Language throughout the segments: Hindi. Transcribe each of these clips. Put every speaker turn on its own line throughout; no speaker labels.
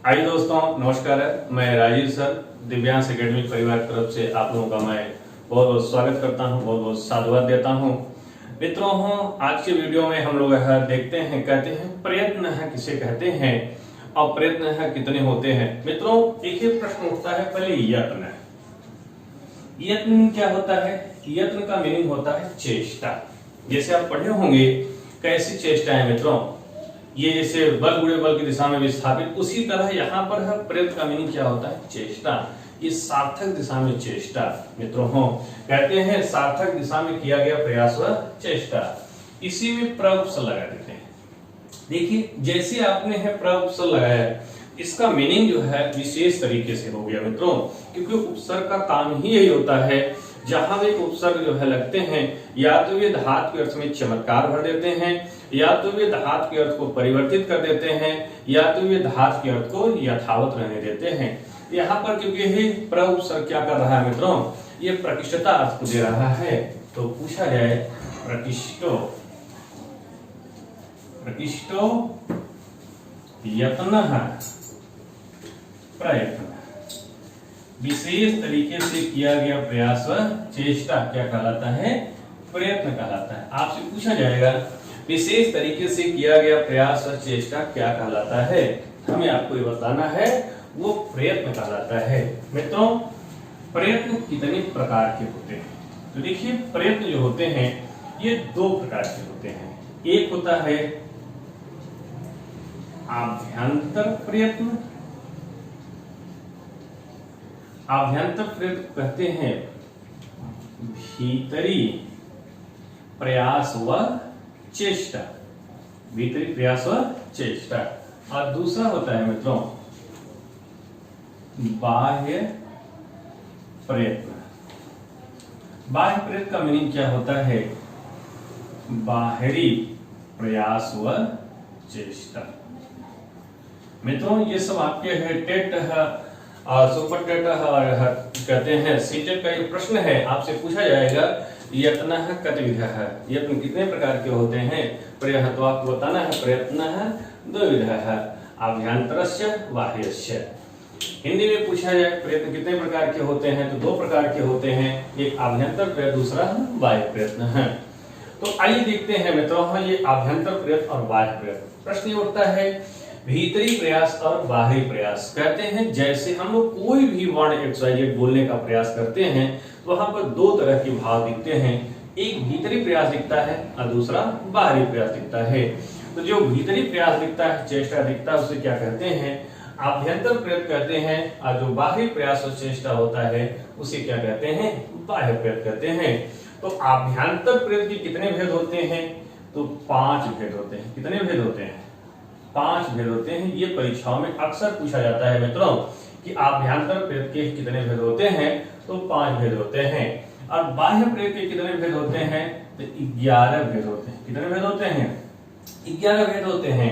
आइए दोस्तों, नमस्कार है। मैं राजीव सर दिव्यांश एकेडमिक परिवार की तरफ से आप लोगों का मैं बहुत बहुत स्वागत करता हूं, बहुत बहुत साधुवाद देता हूं। मित्रों, आज के वीडियो में हम लोग देखते हैं, कहते हैं प्रयत्न है किसे कहते हैं और प्रयत्न है कितने होते हैं। मित्रों, एक ही प्रश्न उठता है, पहले यत्न। यत्न क्या होता है? यत्न का मीनिंग होता है चेष्टा। जैसे आप पढ़े होंगे कैसी चेष्टा है मित्रों, ये जैसे बल गुणे बल की दिशा में विस्थापित, उसी तरह यहाँ पर है प्रयत्न का मीनिंग क्या होता है? चेष्टा। ये सार्थक दिशा में चेष्टा। मित्रों कहते हैं सार्थक दिशा में किया गया प्रयास व चेष्टा। इसी में प्रउपसर्ग लगा देते हैं। देखिए, जैसे आपने है प्रउपसर्ग लगाया, इसका मीनिंग जो है विशेष तरीके से हो गया मित्रों, क्योंकि उपसर्ग का काम ही यही होता है। जहां भी उपसर्ग जो है लगते हैं, या तो वे धातु के अर्थ में चमत्कार भर देते हैं, या तो वे धातु के अर्थ को परिवर्तित कर देते हैं, या तो वे धातु के अर्थ को यथावत रहने देते हैं। यहाँ पर क्योंकि ये प्रउपसर्ग क्या कर रहा है मित्रों, ये प्रतिष्ठता अर्थ को दे रहा है। तो पूछा जाए प्रतिष्ठो यत्नः प्रयत्न, विशेष तरीके से किया गया प्रयास व चेष्टा क्या कहलाता है? प्रयत्न कहलाता है। आपसे पूछा जाएगा विशेष तरीके से किया गया प्रयास व चेष्टा क्या कहलाता है, हमें आपको ये बताना है, वो प्रयत्न कहलाता है। मित्रों, प्रयत्न कितने प्रकार के होते हैं? तो देखिए, प्रयत्न जो होते हैं ये दो प्रकार के होते हैं। एक होता है आभ्यंतर प्रयत्न। आभ्यंतर प्रयत्न कहते हैं भीतरी प्रयास व चेष्टा, भीतरी प्रयास व चेष्टा। और दूसरा होता है मित्रों बाह्य प्रयत्न। बाह्य प्रयत्न का मीनिंग क्या होता है? बाहरी प्रयास व चेष्टा। मित्रों, ये सब आपके है टेट है और सुपर टेट और कहते हैं सीटेट का ये प्रश्न है, आपसे पूछा जाएगा यत्न कतविध है, यत्न कितने प्रकार के होते हैं? प्रयत्न तो आपको बताना है, प्रयत्न द्विविध है, आभ्यंतरस्य बाह्यस्य। हिंदी में पूछा जाए प्रयत्न कितने प्रकार के होते हैं, तो दो प्रकार के होते हैं, एक आभ्यंतर प्रयत्न, दूसरा बाह्य प्रयत्न है। तो आइए देखते हैं मित्रों, ये आभ्यंतर प्रयत्न और बाह्य प्रयत्न। प्रश्न ये उठता है भीतरी प्रयास और बाहरी प्रयास। कहते हैं जैसे हम लोग कोई भी वर्ण XYZ बोलने का प्रयास करते हैं तो वहां पर दो तरह के भाव दिखते हैं, एक भीतरी प्रयास दिखता है और दूसरा बाहरी प्रयास दिखता है। तो जो भीतरी प्रयास दिखता है, चेष्टा दिखता है, उसे क्या कहते हैं? आभ्यंतर प्रयत्न कहते हैं। और जो बाहरी प्रयास और चेष्टा होता है उसे क्या कहते हैं? बाह्य प्रयत्न कहते हैं। तो आभ्यंतर प्रयत्न के कितने भेद होते हैं? तो 5 भेद होते हैं। कितने भेद होते हैं? 5 भेद होते हैं। ये परीक्षाओं में अक्सर पूछा जाता है मित्रों कि आभ्यंतर प्रयत्न के कितने भेद होते हैं, तो 5 भेद होते हैं। और बाह्य प्रयत्न के कितने भेद होते हैं? तो 11 भेद होते हैं। कितने भेद होते हैं? 11 भेद होते हैं।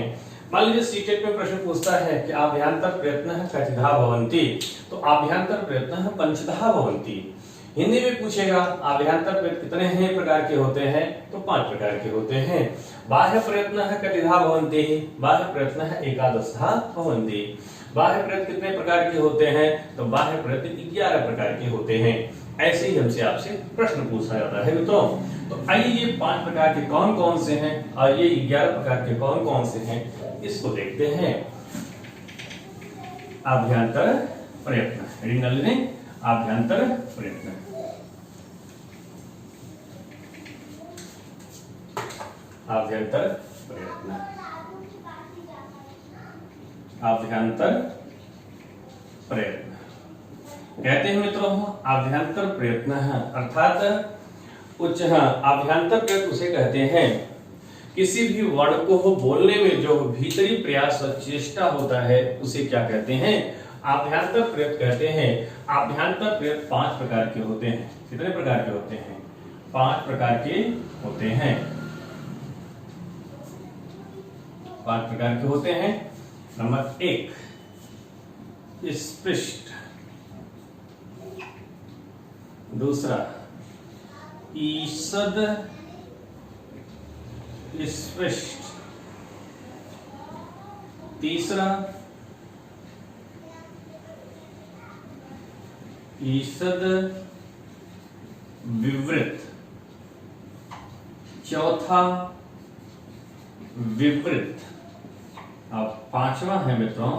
मान लीजिए सीटेट में प्रश्न पूछता है कि आभ्यंतर प्रयत्न कतिधा भवन्ति, तो आभ्यंतर प्रयत्न पंचधा भवन्ति। हिंदी में पूछेगा आभ्यंतर प्रयत्न कितने हैं प्रकार के होते हैं, तो 5 प्रकार के होते हैं। बाह्य प्रयत्न है कतिधा भवन्ति, बाह्य प्रयत्न है एकादशधा भवन्ति। बाह्य प्रयत्न कितने प्रकार के होते हैं? तो बाह्य प्रयत्न 11 प्रकार के होते हैं। ऐसे ही हमसे आपसे प्रश्न पूछा जाता है मित्रों। तो आइए ये 5 प्रकार के कौन कौन से हैं और ये 11 प्रकार के कौन कौन से हैं, इसको देखते हैं। आभ्यंतर प्रयत्न, आभ्यंतर प्रयत्न। आभ्यंतर प्रयत्न, आभ्यंतर प्रयत्न कहते हैं मित्रों आभ्यंतर प्रयत्न है, अर्थात उच्च आभ्यंतर प्रयत्न उसे कहते हैं किसी भी वर्ण को बोलने में जो भीतरी प्रयास और चेष्टा होता है उसे क्या कहते हैं? आभ्यंतर प्रयत्न कहते हैं। आभ्यंतर प्रयत्न 5 प्रकार के होते हैं। कितने प्रकार के होते हैं? 5 प्रकार के होते हैं। 5 प्रकार के होते हैं। नंबर 1 स्पष्ट, दूसरा ईषद स्पष्ट, तीसरा ईषद विवृत, चौथा विपरीत, अब पांचवा है मित्रों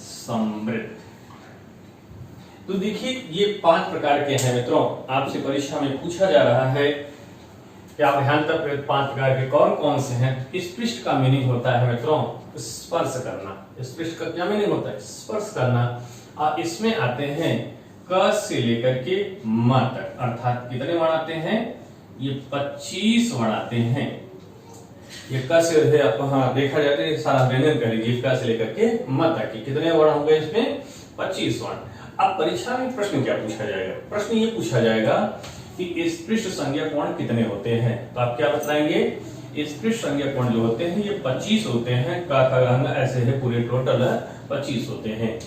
समृद्ध। तो देखिए ये 5 प्रकार के हैं मित्रों, आपसे परीक्षा में पूछा जा रहा है कि अभ्यांतर प्रयुक्त 5 प्रकार के कौन कौन से हैं। स्पृष्ट का मीनिंग होता है मित्रों स्पर्श करना। स्पृष्ट का क्या मीनिंग होता है? स्पर्श करना। और इसमें आते हैं क से लेकर के म तक, अर्थात कितने वर्ण आते हैं? ये 25 वर्ण आते हैं। ये क से है हाँ देखा जाए तो सारा व्यंजन कर लीजिए, क से लेकर के म तक के कितने वर्ण होंगे इसमें? 25 वर्ण। अब परीक्षा में प्रश्न क्या पूछा जाएगा? प्रश्न ये पूछा जाएगा कि स्पृष्ट संज्ञक वर्ण कितने होते हैं। तो आप क्या बताएंगे? स्पृष्ट संज्ञक वर्ण जो होते हैं ये 25 होते हैं। का ऐसे है पूरे टोटल 25 होते हैं।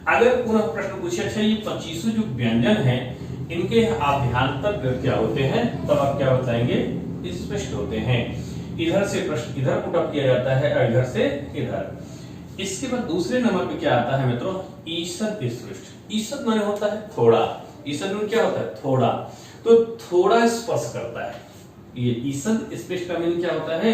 अगर पुनः प्रश्न पूछे अच्छा ये 25 जो व्यंजन हैं इनके आभ्यांतर क्या होते हैं, तब आप क्या बताएंगे? स्पष्ट होते हैं। इधर से प्रश्न इधर पुटअप किया जाता है और इधर से इधर। इसके बाद दूसरे नंबर पे क्या आता है मित्रों? ईषद स्पृष्ट। ईषद माने होता है थोड़ा। ईषद में क्या होता है? थोड़ा। तो थोड़ा स्पर्श करता है। ये ईषद स्पृष्ट का मीनिंग क्या होता है?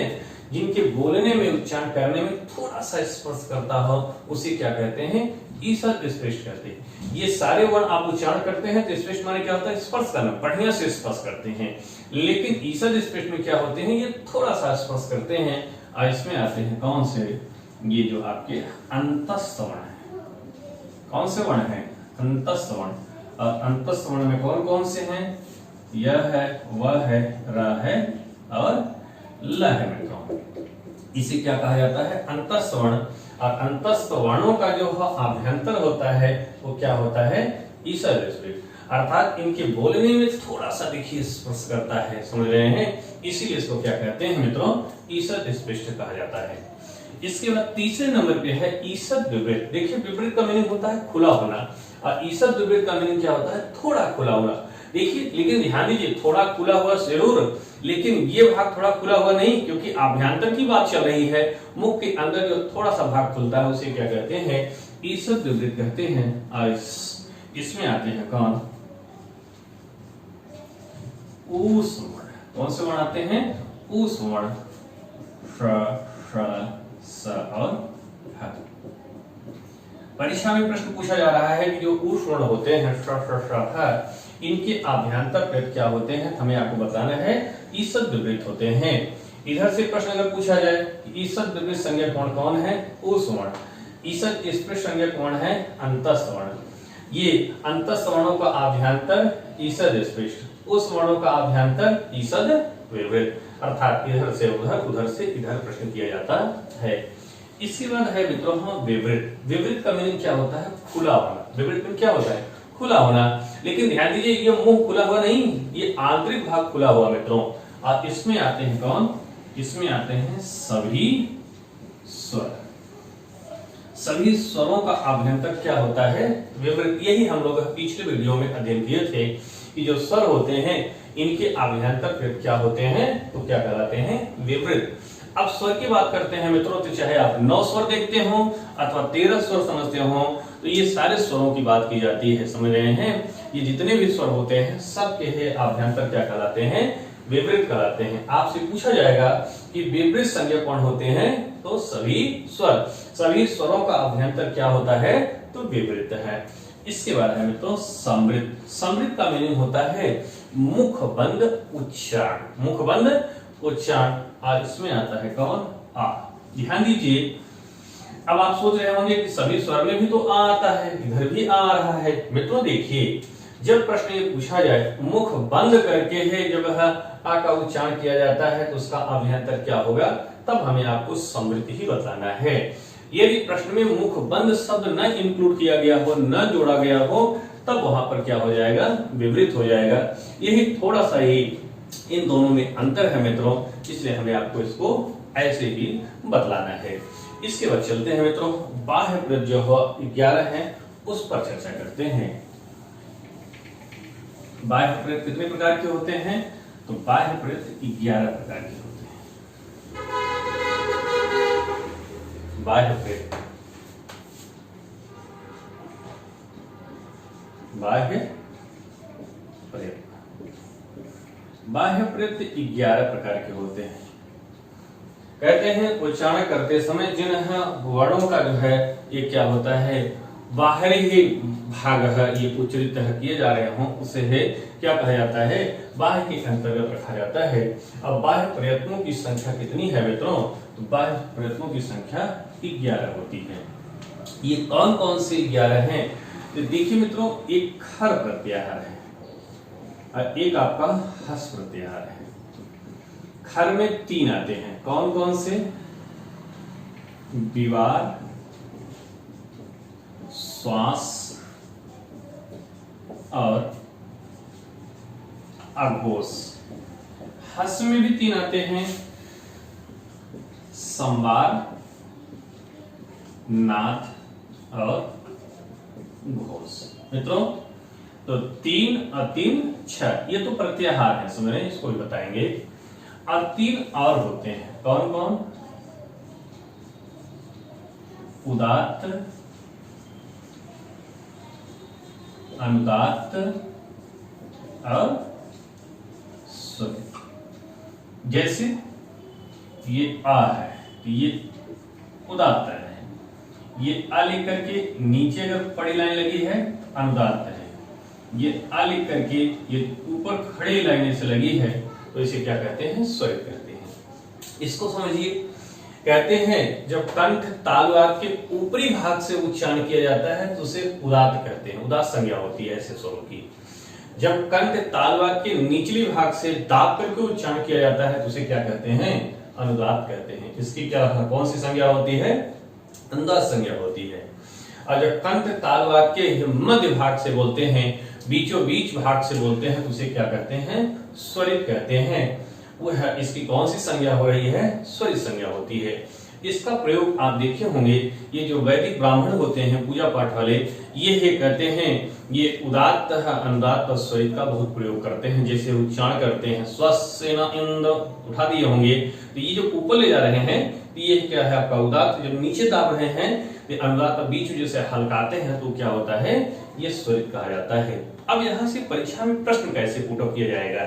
जिनके बोलने में उच्चारण करने में थोड़ा सा स्पर्श करता हो उसे क्या कहते हैं? ईषद स्पृष्ट कहते हैं। ये सारे वर्ण आप उच्चारण करते हैं तो स्पृष्ट माने क्या होता है? स्पर्श करना, बढ़िया से स्पर्श करते हैं। लेकिन ईषद स्पृष्ट में क्या होते हैं? ये थोड़ा सा स्पर्श करते हैं। और इसमें आते हैं कौन से? ये जो आपके अंतस्थ वर्ण है। कौन से वर्ण है? अंतस्थ वर्ण। और अंतस्थ वर्ण में कौन कौन से हैं? यह है, वह है, र है और ल है मित्रों। इसे क्या कहा जाता है? अंतस्थ वर्ण। और अंतस्थ वर्णों का जो आभ्यंतर होता है वो क्या होता है? ईषद स्पृष्ट। अर्थात इनके बोलने में थोड़ा सा देखिए स्पर्श करता है, समझ रहे हैं? इसीलिए इसको क्या कहते हैं मित्रों? ईषद स्पृष्ट कहा जाता है। इसके बाद तीसरे नंबर पे है ईषद विपरीत। देखिए विपरीत का मीनिंग होता है खुला होना और ईषद विपरीत का मीनिंग क्या होता है? थोड़ा खुला होना। देखिए लेकिन ध्यान दीजिए थोड़ा खुला हुआ जरूर, लेकिन ये भाग थोड़ा खुला हुआ नहीं, क्योंकि आभ्यंतर की बात चल रही है। मुख के अंदर जो थोड़ा सा भाग खुलता है उसे क्या कहते हैं? ईषद विपरीत कहते हैं। और इसमें आते हैं कौन? ऊष्म वर्ण। कौन से वर्ण आते हैं? ऊष्म वर्ण। स और ह। परीक्षा में प्रश्न पूछा जा रहा है कि जो ऊष्म वर्ण होते हैं श, इनके आभ्यंतर प्रयुक्त क्या होते हैं? हमें आपको बताना है। ईषद विपरीत होते हैं। इधर से प्रश्न अगर पूछा जाए कि ईषद विपरीत संज्ञक वर्ण कौन है? ऊष्म वर्ण। ईषद स्पृष्ट संज्ञक वर्ण है अंतस्थ वर्ण। ये अंतस्थ वर्णों का आभ्यंतर ईषद स्पृष्ट, उस वर्णों का आभ्यंतर ईषद विपरीत। अर्थात इधर से उधर, उधर से इधर प्रश्न किया जाता है। इसके बाद है मित्रों विपरीत। विपरीत का मीनिंग क्या होता है? खुला होना। विपरीत में क्या होता है? खुला होना। लेकिन ध्यान दीजिए ये मुंह खुला हुआ नहीं, ये आंतरिक भाग खुला हुआ मित्रों। और इसमें आते हैं कौन? इसमें आते हैं सभी स्वर। सभी स्वरों का आभ्यंतर क्या होता है? विपरीत। यही हम लोग पिछले वीडियो में अध्ययन किए थे कि जो स्वर होते हैं इनके आभ्यंतर क्या होते हैं? तो क्या कहलाते हैं? विपरीत। अब स्वर की बात करते हैं मित्रों, तो चाहे आप 9 स्वर देखते हो अथवा 13 स्वर समझते हो, तो ये सारे स्वरों की बात की जाती है, समझ रहे हैं? ये जितने भी स्वर होते हैं सबके आभ्यंतर क्या कहलाते हैं? विपरीत कहलाते हैं। आपसे पूछा जाएगा कि विपरीत संज्ञक कौन होते हैं? तो सभी स्वर। सभी स्वरों का आभ्यंतर क्या होता है? तो विपरीत है। इसके बाद है मित्रों समृद्ध। समृद्ध का मीनिंग होता है मुख बंद उच्चारण। मुख बंद उच्चारण। और इसमें आता है कौन? आ। ध्यान दीजिए, अब आप सोच रहे होंगे कि सभी स्वर में भी तो आ आता है, इधर भी आ रहा है। मित्रों देखिए, जब प्रश्न ये पूछा जाए मुख बंद करके है जब आ का उच्चारण किया जाता है तो उसका अभ्यंतर क्या होगा, तब हमें आपको समृद्ध ही बताना है। यदि प्रश्न में मुख बंद शब्द न इंक्लूड किया गया हो, न जोड़ा गया हो, तब वहां पर क्या हो जाएगा? विपरीत हो जाएगा। यही थोड़ा सा ही इन दोनों में अंतर है मित्रों, इसलिए हमें आपको इसको ऐसे ही बतलाना है। इसके बाद चलते हैं मित्रों बाह्य प्रयुक्त जो 11 है उस पर चर्चा करते हैं। बाह्य प्रयुक्त कितने प्रकार के होते हैं? तो बाह्य प्रयुक्त 11 प्रकार के होते हैं। बाह्य प्रयुक्त बाह्य प्रयत्न। बाह्य प्रयत्न 11 प्रकार के होते हैं। कहते हैं उच्चारण करते समय जिन वर्णों का जो है ये क्या होता है, बाहरी ही भाग है ये उच्चरित किए जा रहे हों, उसे है क्या कहा जाता है, बाह्य के अंतर्गत रखा जाता है। अब बाह्य प्रयत्नों की संख्या कितनी है मित्रों, तो बाह्य प्रयत्नों की संख्या 11 होती है। ये कौन कौन से 11 हैं, तो देखिए मित्रों, एक खर प्रत्याहार है और एक आपका हस प्रत्याहार है। खर में 3 आते हैं, कौन कौन से, विवार, श्वास और अघोष। हस में भी 3 आते हैं, संवार, नाथ और घोष। मित्रों तो 3 और 3 6, ये तो प्रत्याहार है, समझ रहे हैं, इसको भी बताएंगे। और 3 और होते हैं, कौन कौन, उदात्त, अनुदात्त और स्वरित। जैसे ये आ है तो ये उदात्त है, ये आ लेकर के नीचे अगर पड़ी लाइन लगी है अनुदात्त है, ये आ लेकर के ये ऊपर खड़ी लाइन से लगी है तो इसे क्या कहते हैं, स्वरित कहते हैं। इसको समझिए, कहते हैं जब कंठ तालवाद के ऊपरी भाग से उच्चारण किया जाता है तो उसे उदात्त कहते हैं, उदात्त संज्ञा होती है ऐसे स्वरों की। जब कंठ तालवाद के निचले भाग से दाब करके उच्चारण किया जाता है तो उसे क्या कहते हैं, अनुदात्त कहते हैं। इसकी क्या कौन सी संज्ञा होती है, अनुदात्त संज्ञा होती है। और जब कंठ तालवाद के मध्य भाग से बोलते हैं, बीचों बीच भाग से बोलते हैं तो उसे क्या कहते हैं, स्वरित कहते हैं। वो है, इसकी कौन सी संज्ञा हो रही है, स्वरित संज्ञा होती है। इसका प्रयोग आप देखे होंगे, ये जो वैदिक ब्राह्मण होते हैं पूजा पाठ वाले, ये कहते हैं ये उदात्त अनुदात्त और स्वरित का बहुत प्रयोग करते हैं। जैसे उच्चारण करते हैं स्वस्सेन इंद्र, उठा दिए होंगे, तो ये जो ऊपर ले जा रहे हैं तो ये क्या है आपका उदात्त, जब नीचे दाब रहे हैं तो अनुदात्त बीच में जैसे हल्काते हैं तो क्या होता है, ये स्वरित कहा जाता है। अब यहाँ से परीक्षा में प्रश्न कैसे पुटअप किया जाएगा,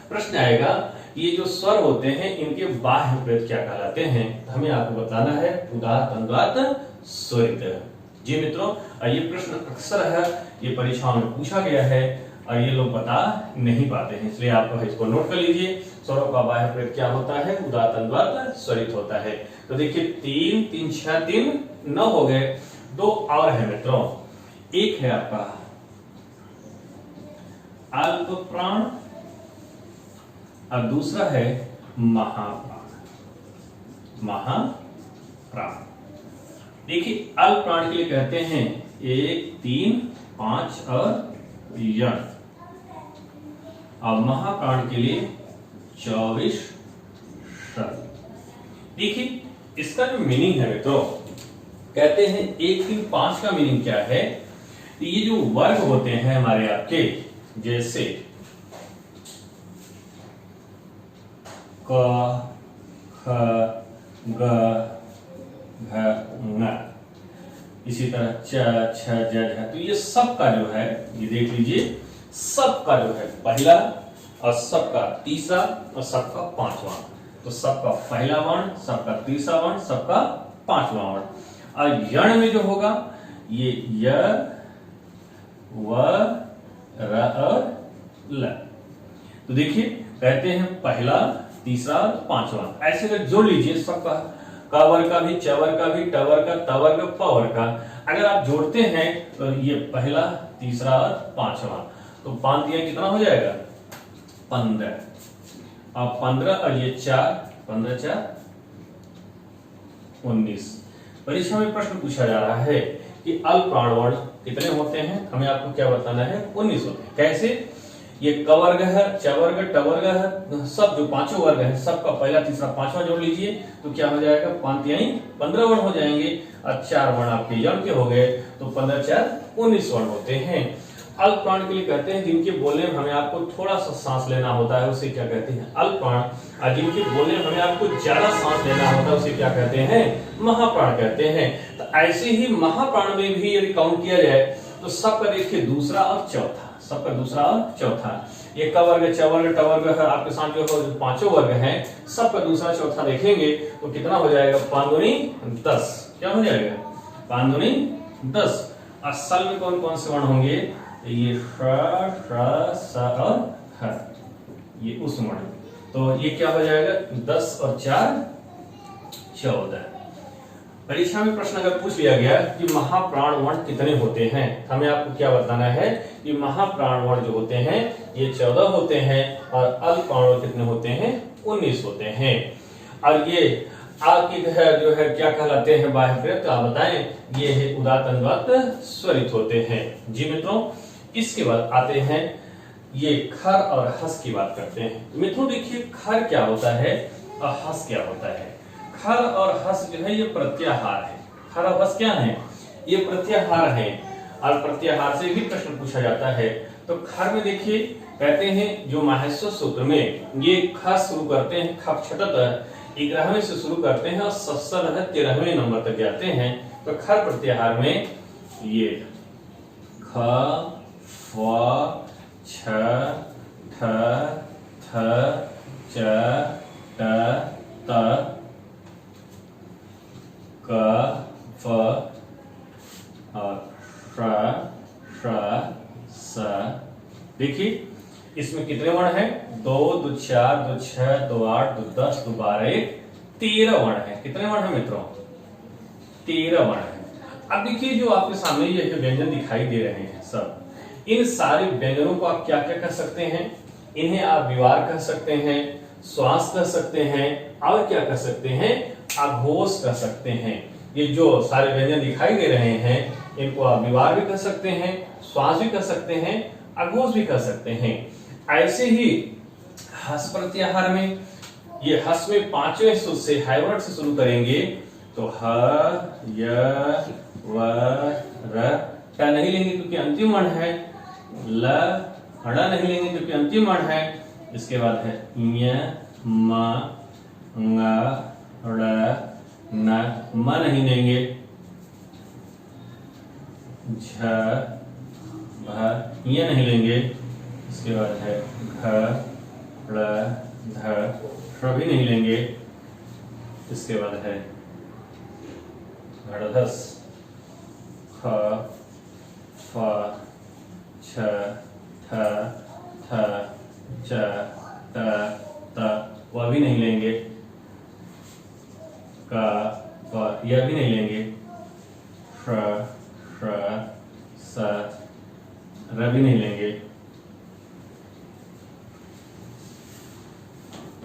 प्रश्न आएगा ये जो स्वर होते हैं इनके बाह्य प्रयत्न क्या कहलाते हैं, हमें आपको बताना है उदात्त अनुदात्त स्वरित। जी मित्रों, ये प्रश्न अक्सर है, ये परीक्षाओं में पूछा गया है और ये लोग बता नहीं पाते हैं, इसलिए आप इसको नोट कर लीजिए। स्वरों का बाह्य प्रयत्न क्या होता है, उदात्त अनुदात्त स्वरित होता है। तो देखिए 3 3 6 3 9 हो गए, 2 और है मित्रों। एक है आपका अल्प प्राण और दूसरा है महाप्राण। महाप्राण देखिए, अल्प प्राण के लिए कहते हैं 1 3 5 और यण, और महाप्राण के लिए 24 शब्द। देखिए इसका जो मीनिंग है मित्रों, कहते हैं 1 3 5 का मीनिंग क्या है, तो ये जो वर्ग होते हैं हमारे आपके, जैसे क ख ग घ ङ, इसी तरह च छ ज झ, तो ये सब का जो है, ये देख लीजिए, सबका जो है पहला और सबका तीसरा और सबका पांचवा, तो सबका पहला वर्ण, सबका तीसरा वर्ण, सबका पांचवा वर्ण। और यण में जो होगा ये य व र और ल, तो देखिए कहते हैं पहला तीसरा और पांचवा, ऐसे अगर जोड़ लीजिए सबका, क वर्ग का भी, च वर्ग का भी, ट वर्ग का, त वर्ग, प वर्ग का, अगर आप जोड़ते हैं तो ये पहला तीसरा और पांचवा, तो 5 दिया कितना हो जाएगा 15, अब 15 और ये 4, 15 4 19। परीक्षा में प्रश्न पूछा जा रहा है कि अल्प प्राण वर्ण कितने होते हैं, हमें आपको क्या बताना है, 19 होते हैं। कैसे, ये क वर्ग है, च वर्ग, ट वर्ग है, सब जो पांचों वर्ग है सबका पहला तीसरा पांचवा जोड़ लीजिए तो क्या हो जाएगा, 5 तिहाई 15 वर्ण हो जाएंगे, और 4 वर्ण आपके यण के हो गए, तो 15 4 19 वर्ण होते हैं। अल्प प्राण के लिए कहते हैं जिनके बोलने में हमें आपको थोड़ा सा सांस लेना होता है उसे क्या कहते हैं, अल्प प्राण, और जिनके बोलने में हमें आपको ज्यादा सांस लेना होता है उसे क्या कहते हैं, महाप्राण कहते हैं। तो ऐसे ही महाप्राण में भी यदि काउंट किया जाए तो सबका देखिए दूसरा और चौथा, सबका दूसरा और चौथा, ये क वर्ग, च वर्ग, ट वर्ग है, आपके साथ जो है पांचों वर्ग हैं, सबका दूसरा चौथा देखेंगे तो कितना हो जाएगा, 5 दूनी 10, क्या हो जाएगा, 5 दूनी 10। असल में कौन कौन से वर्ण होंगे, ये स और ह, ये उस वर्ण, तो ये क्या हो जाएगा, 10 और 4 14। परीक्षा में प्रश्न अगर पूछ लिया गया कि महाप्राण वर्ण कितने होते हैं, हमें आपको क्या बताना है कि महाप्राण वर्ण जो होते हैं ये 14 होते हैं और अल्पप्राण वर्ण कितने होते हैं, 19 होते हैं। और ये आपकी जो है क्या कहलाते हैं, बाह्य प्रेत, आप बताएं, ये है उदात्त अनुदात्त स्वरित होते हैं। जी मित्रों, इसके बाद आते हैं ये खर और हस की बात करते हैं। मित्रों देखिए, खर क्या होता है और हस क्या होता है। खर और हस जो है ये प्रत्याहार है। खर और हस क्या है, ये प्रत्याहार है, और प्रत्याहार से भी प्रश्न पूछा जाता है। तो खर में देखिए कहते हैं जो माहेश्वर सूत्र में ये ख शुरू करते हैं, खप छटत 11वें से शुरू करते हैं और 13वें नंबर तक जाते हैं। तो खर प्रत्याहार में ये ख फ छ ठ थ च ट त क फ और श स। देखिए इसमें कितने वर्ण हैं, 2 2 4 2 6 2 8 2 10 2 12 13 वर्ण है। कितने वर्ण है मित्रों, 13 वर्ण है। अब देखिए जो आपके सामने ये व्यंजन दिखाई दे रहे हैं सब, इन सारे व्यंजनों को आप क्या क्या कह सकते हैं, इन्हें आप विवार कह सकते हैं, श्वास कह सकते हैं, और क्या कह सकते हैं, आघोष कह सकते हैं। ये जो सारे व्यंजन दिखाई दे रहे हैं इनको आप विवार भी कह सकते हैं, श्वास भी कह सकते हैं, आघोष भी कह सकते हैं। ऐसे ही हस प्रत्याहार में ये हस में 5वें सूत्र से हाइवर्ड से शुरू करेंगे तो ह य व र, ट नहीं लेंगे क्योंकि अंतिम वर्ण है, ल हड़ा नहीं लेंगे क्योंकि अंतिम वर्ण है। इसके बाद है य म ङ ड़ न, म नहीं लेंगे, झ भ ये नहीं लेंगे। इसके बाद है घ ड़ ध, ष भी नहीं लेंगे। इसके बाद है घड़धस, ख फ छ ठ थ च ट त, वह भी नहीं लेंगे। क फ यह भी नहीं लेंगे। श श स र भी नहीं लेंगे।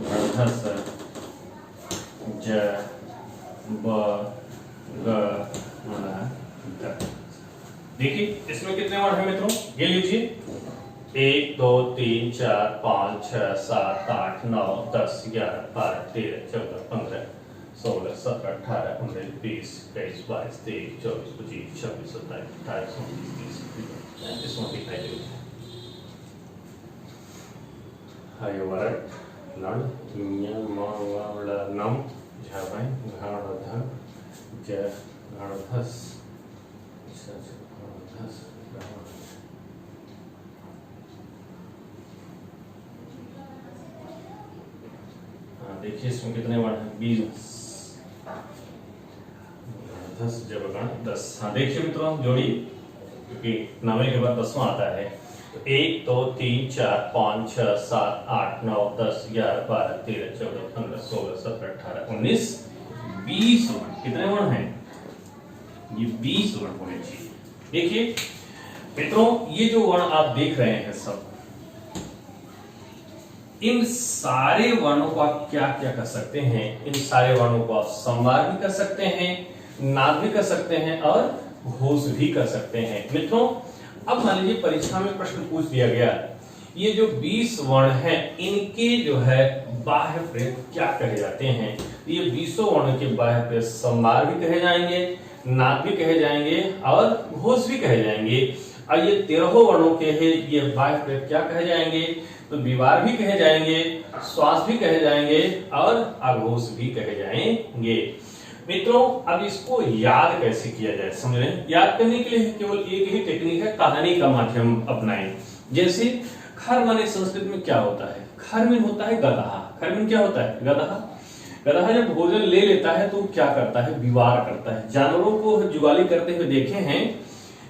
घड़धस ज ब ग ण ध। देखिए इसमें कितने वर्ण है मित्रों, ये लीजिए 1 2 3 4 5 6 7 8 9 10 11 12 13 14 15 16 17 18 19 20 21 22 23 24 25 26 27 28 29 30 इसमें दिखाई दे रहा है। हाय वरट लड़ न्य म व ळ नम झ भाई घड़ ध ज घड़धस घड़धस। देखिए इसमें कितने वर्ण हैं, 20 जब गण 10। हाँ देखिए मित्रों जोड़ी, क्योंकि 9वें के बाद 10वां आता है। तो 1 2 3 4 5 6 7 8 9 10 11 12 13 14 15 16 17 18 19 20 वर्ण। कितने वर्ण हैं, ये 20 वर्ण होने चाहिए। देखिए मित्रों ये जो वर्ण आप देख रहे हैं सब, इन सारे वर्णों को आप क्या क्या कर सकते हैं, इन सारे वर्णों को आप संवार भी कर सकते हैं, नाद भी कर सकते हैं और घोष भी कर सकते हैं। मित्रों अब मान लीजिए परीक्षा में प्रश्न पूछ दिया गया, ये जो 20 वर्ण हैं इनके जो है बाह्य प्रेत क्या कहे जाते हैं। ये 20 वर्ण के बाह्य प्रेत संवार भी कहे जाएंगे, नाद भी कहे जाएंगे और घोष भी कहे जाएंगे। और ये 13 वर्णों के हैं ये बाह्य प्रेत क्या कहे जाएंगे, तो विवार भी कहे जाएंगे, श्वास भी कहे जाएंगे और आघोष भी कहे जाएंगे। मित्रों अब इसको याद कैसे किया जाए समझ रहे हैं। याद करने के लिए केवल एक ही टेक्निक है, कहानी का माध्यम अपनाएं। जैसे खर माने संस्कृत में क्या होता है, खर में होता है गदहा। खर में क्या होता है, गदहा। गदहा जब भोजन ले लेता है तो क्या करता है, विवार करता है। जानवरों को जुगाली करते हुए देखे हैं,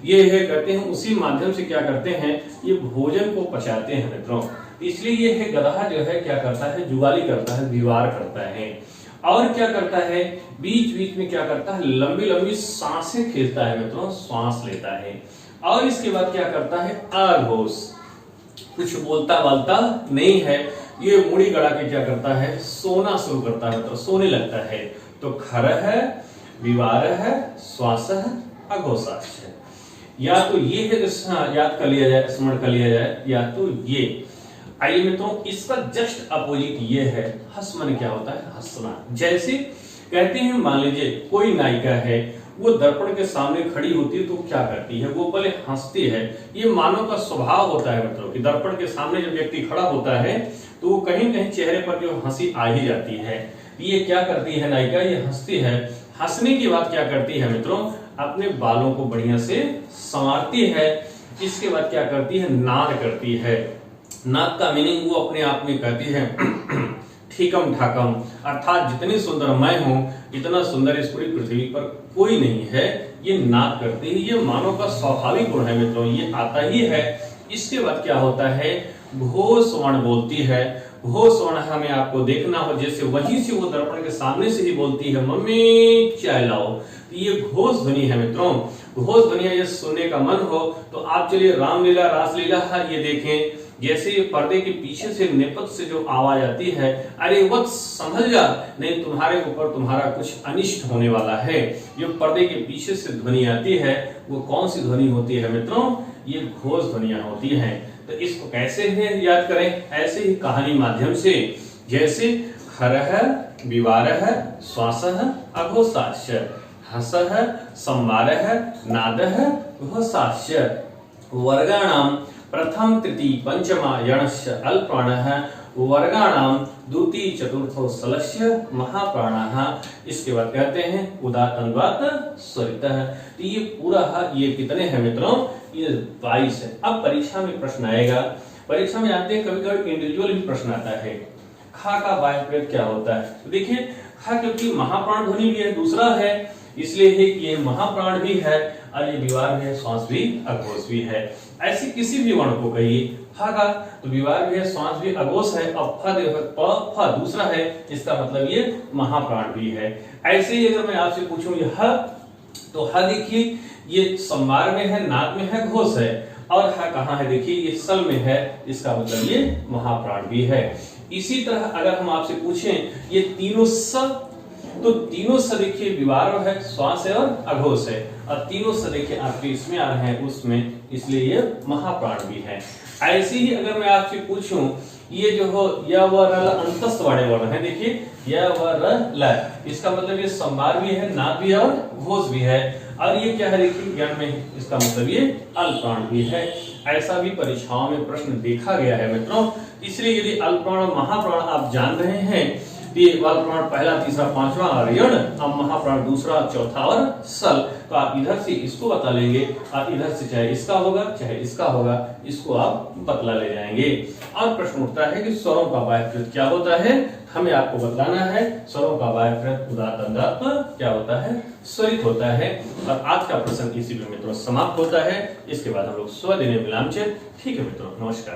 ये है करते हैं, उसी माध्यम से क्या करते हैं, ये भोजन को पचाते हैं मित्रों। इसलिए ये है गदहा जो है क्या करता है, जुगाली करता है, विवार करता है। और क्या करता है, बीच बीच में क्या करता है, लंबी लंबी सांसें खींचता है मित्रों, श्वास लेता है। और इसके बाद क्या करता है, अघोष, कुछ बोलता बालता नहीं है, ये मुड़ी गड़ा के क्या करता है, सोना शुरू करता है, तो सोने लगता है। तो खर है, विवार है, श्वास है, अघोषाक्ष है। या तो ये है, याद कर लिया जाए, स्मरण कर लिया जाए, या तो ये। आइए मित्रों, इसका जस्ट अपोजिट ये है, हस माने क्या होता है, हंसना। जैसे कहते हैं, मान लीजिए कोई नायिका है, वो दर्पण के सामने खड़ी होती है तो क्या करती है, वो पहले हंसती है। ये मानव का स्वभाव होता है मित्रों कि दर्पण के सामने जब व्यक्ति खड़ा होता है तो वो कहीं कहीं चेहरे पर जो हंसी आ ही जाती है। ये क्या करती है नायिका, ये हंसती है। हंसने के बाद क्या करती है मित्रों, अपने बालों को बढ़िया से संवारती है। इसके बाद क्या करती है, नाद करती है। नाद का मीनिंग वो अपने आप में कहती है ठीकम ठाकम, अर्थात जितनी सुंदर मैं हूं, इतना सुंदर इस पूरी पृथ्वी पर कोई नहीं है। ये नाद करती है, ये मानव का स्वाभाविक गुण है मित्रों, ये आता ही है। इसके बाद क्या होता है, घोषवर्ण बोलती है। घोषवर्ण हमें आपको देखना हो, जैसे वहीं से वो दर्पण के सामने से ही बोलती है, मम्मी चाय लाओ। तो ये घोष ध्वनि है मित्रों। घोष ध्वनि ये सुनने का मन हो तो आप चलिए रामलीला रासलीला ये देखें। जैसे पर्दे के पीछे से नेपथ से जो आवाज आती है, अरे वत्स संभल जा, नहीं तुम्हारे ऊपर तुम्हारा कुछ अनिष्ट होने वाला है। जो पर्दे के पीछे से ध्वनि आती है वो कौन सी ध्वनि होती है मित्रों, ये घोष ध्वनियां होती हैं। तो इसको कैसे है याद करें, ऐसे ही कहानी माध्यम से। जैसे खर है, विवार है, श्वास है, अघोषाक्ष, हस है, संवार है, नाद है, घोषाक्ष। वर्गाणाम प्रथम तृतीय पंचमा यणस्य अल्प्राणः, वर्गाणाम द्वितीय चतुर्थो सलस्य महाप्राणः। इसके बाद कहते हैं उदात्त अनुदात्त स्वरितः। तो ये पूरा ये कितने हैं मित्रों, ये 22 है। अब परीक्षा में प्रश्न आएगा, परीक्षा में आते हैं कभी कभी इंडिविजुअल भी प्रश्न आता है, खा का वायु क्या होता है। तो देखिए खा क्योंकि महाप्राण ध्वनि भी है, दूसरा है, इसलिए है कि ये महाप्राण भी है और ये विवार भी है, श्वास भी, अघोष भी है। ऐसे किसी भी वर्ण को कहिए, फ का तो विवार भी है, श्वास भी, अघोष है, और फ दूसरा है, इसका मतलब ये महाप्राण भी है। ऐसे ही अगर मैं आपसे पूछूं ये ह, तो ह देखिए ये संवार में है, नाद में है, घोष है। और ह कहाँ है, देखिए ये सल में है, इसका मतलब ये महाप्राण भी है। इसी तरह अगर हम आपसे पूछें ये तीनों स, तो तीनों स देखिए विवार है, श्वास है और अघोष है, और तीनों स देखिए आपके इसमें आ रहे हैं उसमें, इसलिए ये महाप्राण भी है। ऐसे ही अगर मैं आपसे पूछूं ये जो हो य व र अंतस्थ वाले वर्ण है, देखिए य व र ल, इसका मतलब ये संवार भी है, नाद भी है और घोष भी है। और ये क्या है देखिए ज्ञान में, इसका मतलब ये अल्प्राण भी है। ऐसा भी परीक्षाओं में प्रश्न देखा गया है मित्रों। इसलिए यदि अल्प्राण और महाप्राण आप जान रहे हैं, ये अल्प्राण पहला, तीसरा, पांचवा और यण, अब महाप्राण दूसरा, चौथा और सल, तो आप इधर से इसको बता लेंगे और इधर से चाहे इसका होगा चाहे इसका होगा, इसको आप बतला ले जाएंगे। और प्रश्न उठता है कि स्वरों का वायकृत क्या होता है, हमें आपको बतलाना है। स्वरों का वायकृत उदात्त अनुदात्त क्या होता है, स्वरित होता है। और आज का प्रसंग इसी में मित्रों समाप्त होता है। इसके बाद हम लोग स्व देने विराम। ठीक है मित्रों, नमस्कार।